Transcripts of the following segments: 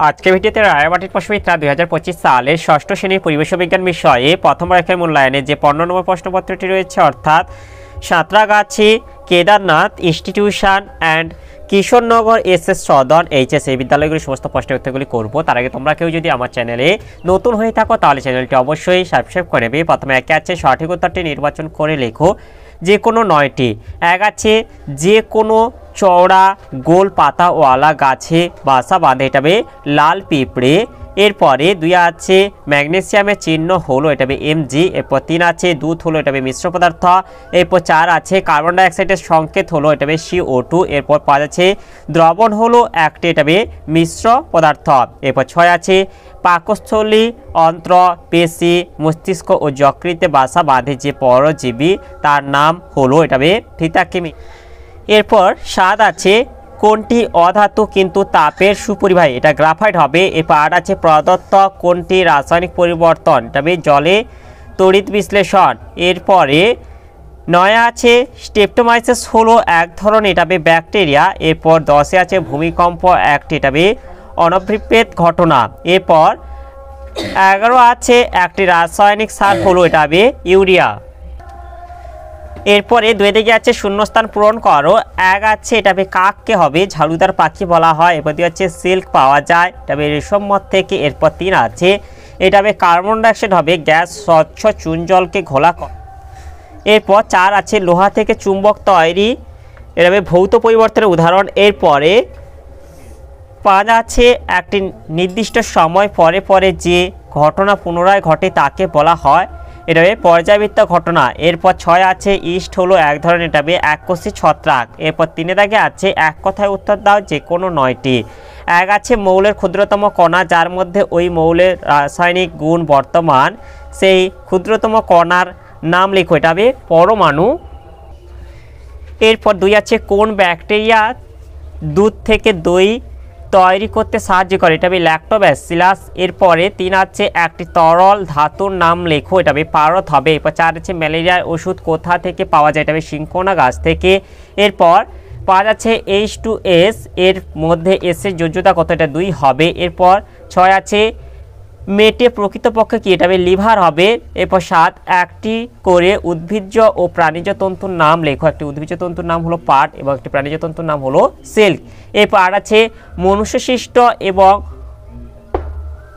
আজকে ভিডিওতে রায়বাটির প্রশ্নবিদ্যা 2025 সালের ষষ্ঠ শ্রেণীর পরিবেশ বিজ্ঞান বিষয়ে প্রথম বর্ষের মূল্যায়নে যে 15 নম্বর প্রশ্নপত্রটি রয়েছে অর্থাৎ Santragachi Kedarnath institution and Kishorenagar SS Sadan HS এই বিদ্যালয়গুলির সমস্ত প্রশ্নের উত্তরগুলি করব। তার আগে তোমরা কেউ যদি আমার চ্যানেলে নতুন হয়ে থাকো তাহলে চ্যানেলটি অবশ্যই সাবস্ক্রাইব করে নেবে। প্রথমে একে আছে সঠিক উত্তরটি নির্বাচন করে লেখো যে কোনো 9টি। এক আছে যে কোনো চওড়া গোল পাতাওয়ালা গাছে বাসা বাঁধে, এটা হবে লাল পিঁপড়ে। এরপরে 2 আছে ম্যাগনেসিয়ামের চিহ্ন হলো, এটা হবে Mg। এরপর 3 আছে দুধ হলো, এটা হবে মিশ্র পদার্থ। এরপর 4 আছে কার্বন ডাইঅক্সাইডের সংকেত হলো, এটা হবে CO2। এরপর 5 আছে দ্রবণ হলো একটি, এটা হবে মিশ্র পদার্থ। এরপর 6 আছে পাকস্থলী অন্ত্র পেশি মস্তিষ্ক ও যকৃতে বাসা বাঁধে যে পরজীবী তার নাম হলো, এটা হবে ফিতাকিমি। এরপর 7 আছে কোনটি অধাতু কিন্তু তাপের সুপরিবাহী, এটা গ্রাফাইট হবে। এরপর 8 আছে প্রদত্ত কোনটি রাসায়নিক পরিবর্তন, এটা হবে জলে তড়িৎ বিশ্লেষণ। এরপরে 9 আছে স্ট্রেপ্টোমাইসিস হলো এক ধরনের, এটা হবে ব্যাকটেরিয়া। এরপর 10 আছে ভূমিকম্প একটি, এটা হবে অনভিপ্রেত ঘটনা। এরপর 11 আছে একটি রাসায়নিক সার হলো, এটা হবে ইউরিয়া। এরপরে 2 দিকে আছে শূন্যস্থান পূরণ করো। 1 আছে এটা হবে কাককে হবে ঝাড়ুদার পাখি বলা হয়। এরপর 2 আছে সিল্ক পাওয়া যায়, এটা হবে রেশম মদ থেকে। এরপর 3 আছে এটা হবে কার্বন ডাইঅক্সাইড হবে গ্যাস স্বচ্ছ চুন জলকে ঘোলা। এরপর 4 আছে লোহা থেকে চুম্বক তৈরি, এটা হবে ভৌত পরিবর্তনের উদাহরণ। এরপরে 5 আছে একটি নির্দিষ্ট সময় পরে পরে যে ঘটনা পুনরায় ঘটে তাকে বলা হয়, এটা হবে পর্যায়বৃত্ত ঘটনা। এরপর 6 আছে ইস্ট হলো এক ধরনের, এটা হবে এককোষী ছত্রাক। এরপর 3 দাগে আছে এক কথায় উত্তর দাও যে কোনো 9টি। 1 আছে মৌলের ক্ষুদ্রতম কণা যার মধ্যে ওই মৌলের রাসায়নিক গুণ বর্তমান, সেই ক্ষুদ্রতম কণার নাম লেখো, এটা হবে পরমাণু। এরপর 2 আছে কোন ব্যাকটেরিয়া দুধ থেকে দই তৈরি করতে সাহায্য করে, এটা হবে ল্যাক্টোব্যাসিলাস। এরপরে 3 আছে একটি তরল ধাতুর নাম লেখো, এটা হবে পারদ হবে। এরপর 4 আছে ম্যালেরিয়ার ওষুধ কোথা থেকে পাওয়া যায়, এটা হবে সিনকোনা গাছ থেকে। এরপর 5 আছে H2S এর মধ্যে S এর যোজ্যতা কত, এটা 2 হবে। এরপর 6 আছে মেটে প্রকৃতপক্ষে কি, এটা হবে লিভার হবে। এরপর 7 একটি করে উদ্ভিজ্জ ও প্রাণীজ তন্তুর নাম লেখো, একটি উদ্ভিজ্জ তন্তুর নাম হলো পাট এবং একটি প্রাণীজ তন্তুর নাম হলো সিল্ক। এরপর 8 আছে মনুষ্যসৃষ্ট এবং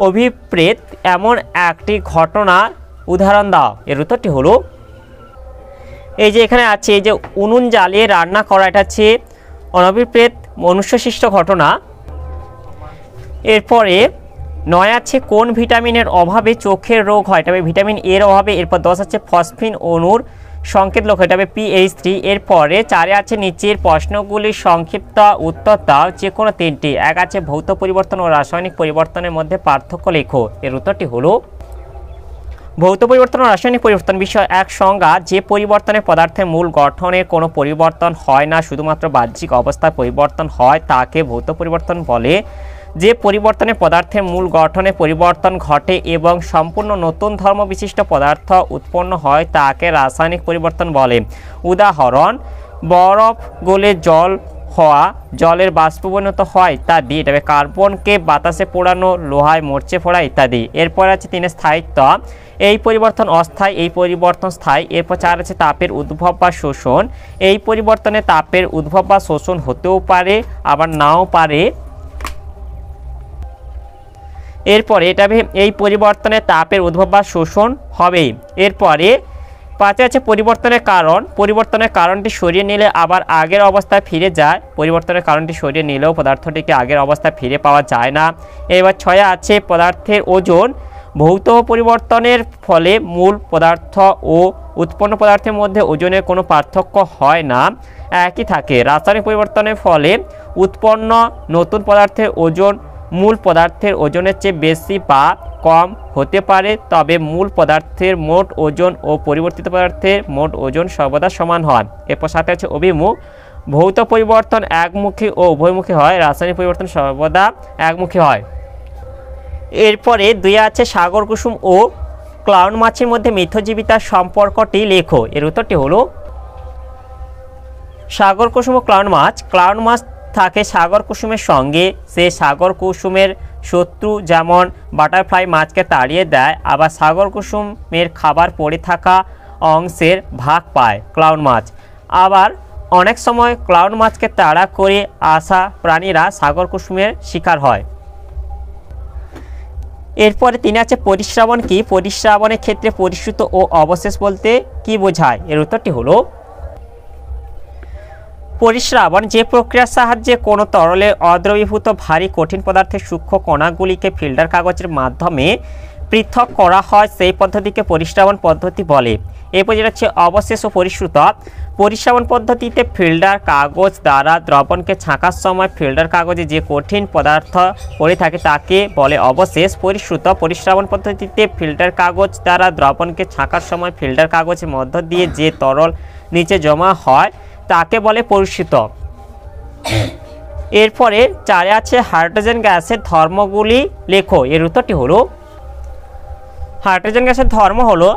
অভিপ্রেত এমন একটি ঘটনার উদাহরণ দাও, এর উত্তরটি হলো এই যে এখানে আছে এই যে উনুন জ্বালিয়ে রান্না করা, এটা হচ্ছে অনভিপ্রেত মনুষ্যসৃষ্ট ঘটনা। এরপরে 9 আছে কোন ভিটামিনের অভাবে চোখের রোগ হয়, এটা হবে ভিটামিন এর অভাবে। এরপর 10 আছে ফসফিন অণুর সংকেত লেখো, এটা হবে PH3। এরপরে 4 আছে নিচের প্রশ্নগুলির সংক্ষিপ্ত উত্তর দাও যে কোনো 3টি। 1 আছে ভৌত পরিবর্তন ও রাসায়নিক পরিবর্তনের মধ্যে পার্থক্য লেখো, এর উত্তরটি হলো ভৌত পরিবর্তন ও রাসায়নিক পরিবর্তন বিষয় এক সংজ্ঞা যে পরিবর্তনে পদার্থের মূল গঠনের কোনো পরিবর্তন হয় না, শুধুমাত্র বাহ্যিক অবস্থায় পরিবর্তন হয় তাকে ভৌত পরিবর্তন বলে। যে পরিবর্তনে পদার্থের মূল গঠনে পরিবর্তন ঘটে এবং সম্পূর্ণ নতুন ধর্ম বিশিষ্ট পদার্থ উৎপন্ন হয় তাকে রাসায়নিক পরিবর্তন বলে। উদাহরণ বরফ গলে জল হওয়া, জলের বাষ্প পরিণত হয় ইত্যাদি। এটা হবে কার্বনকে বাতাসে পোড়ানো, লোহায় মরচে ফোড়া ইত্যাদি। এরপর আছে 3 স্থায়িত্ব, এই পরিবর্তন অস্থায়ী, এই পরিবর্তন স্থায়ী। এরপর 4 আছে তাপের উদ্ভব বা শোষণ, এই পরিবর্তনে তাপের উদ্ভব বা শোষণ হতেও পারে আবার নাও পারে। এরপরে এটা এই পরিবর্তনে তাপের উদ্ভব বা শোষণ হবে। এরপরে 5 আছে পরিবর্তনের কারণ, পরিবর্তনের কারণটি সরিয়ে নিলে আবার আগের অবস্থায় ফিরে যায়, পরিবর্তনের কারণটি সরিয়ে নিলেও পদার্থটিকে আগের অবস্থায় ফিরে পাওয়া যায় না। এবার 6 আছে পদার্থের ওজন, ভৌত পরিবর্তনের ফলে মূল পদার্থ ও উৎপন্ন পদার্থের মধ্যে ওজনের কোনো পার্থক্য হয় না, একই থাকে। রাসায়নিক পরিবর্তনের ফলে উৎপন্ন নতুন পদার্থের ওজন মূল পদার্থের ওজনের চেয়ে বেশি বা কম হতে পারে, তবে মূল পদার্থের মোট ওজন ও পরিবর্তিত পদার্থের মোট ওজন সর্বদা সমান হয়। এরপর 7 আছে অভিমুখ, ভৌত পরিবর্তন একমুখী ও উভয়মুখী হয়, রাসায়নিক পরিবর্তন সর্বদা একমুখী হয়। এরপরে 2 আছে সাগর কুসুম ও ক্লাউন মাছের মধ্যে মিথ্যজীবিতার সম্পর্কটি লেখো, এর উত্তরটি হলো সাগর কুসুম ও ক্লাউন মাছ থাকে সাগর কুসুমের সঙ্গে, সে সাগর কুসুমের শত্রু যেমন বাটারফ্লাই মাছকে তাড়িয়ে দেয়, আবার সাগর কুসুমের খাবার পড়ে থাকা অংশের ভাগ পায় ক্লাউন মাছ। আবার অনেক সময় ক্লাউন মাছকে তাড়া করে আসা প্রাণীরা সাগর কুসুমের শিকার হয়। এরপরে তিনি আছে পরিশ্রাবণ কি? পরিশ্রাবণের ক্ষেত্রে পরিশ্রুত ও অবশেষ বলতে কি বোঝায়? এর উত্তরটি হলো পরিশ্রাবণ যে প্রক্রিয়ার সাহায্যে কোনো তরলে অদ্রবীভূত ভারী কঠিন পদার্থের সূক্ষ্ম কণাগুলিকে ফিল্টার কাগজের মাধ্যমে পৃথক করা হয় সেই পদ্ধতিকে পরিশ্রাবণ পদ্ধতি বলে। এরপর যেটা হচ্ছে অবশেষ ও পরিশ্রুত। পরিশ্রাবণ পদ্ধতিতে ফিল্টার কাগজ দ্বারা দ্রবণকে ছাঁকার সময় ফিল্টার কাগজে যে কঠিন পদার্থ পড়ে থাকে তাকে বলে অবশেষ। পরিশ্রুত পরিশ্রাবণ পদ্ধতিতে ফিল্টার কাগজ দ্বারা দ্রবণকে ছাঁকার সময় ফিল্টার কাগজের মধ্য দিয়ে যে তরল নিচে জমা হয় তাকে বলে পরিশ্রুত। এরপরে 4 আছে হাইড্রোজেন গ্যাসের ধর্মগুলি লেখো। এর উত্তরটি হলো হাইড্রোজেন গ্যাসের ধর্ম হলো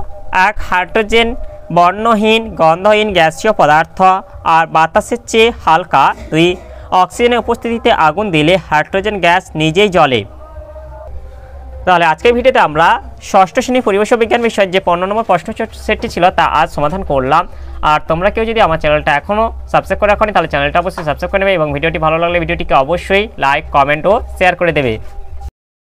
1 হাইড্রোজেন বর্ণহীন গন্ধহীন গ্যাসীয় পদার্থ আর বাতাসের চেয়ে হালকা। 2 অক্সিজেনের উপস্থিতিতে আগুন দিলে হাইড্রোজেন গ্যাস নিজেই জ্বলে। তাহলে আজকের ভিডিওতে আমরা ষষ্ঠ শ্রেণী পরিবেশ বিজ্ঞান বিষয়ের যে 15 নম্বর প্রশ্ন সেটটি ছিল তা আজ সমাধান করলাম। আর তোমরা কেউ যদি আমার চ্যানেলটা এখনও সাবস্ক্রাইব করে রাখোনি তাহলে চ্যানেলটা অবশ্যই সাবস্ক্রাইব করে নেবে এবং ভিডিওটি ভালো লাগলে ভিডিওটিকে অবশ্যই লাইক কমেন্ট ও শেয়ার করে দেবে।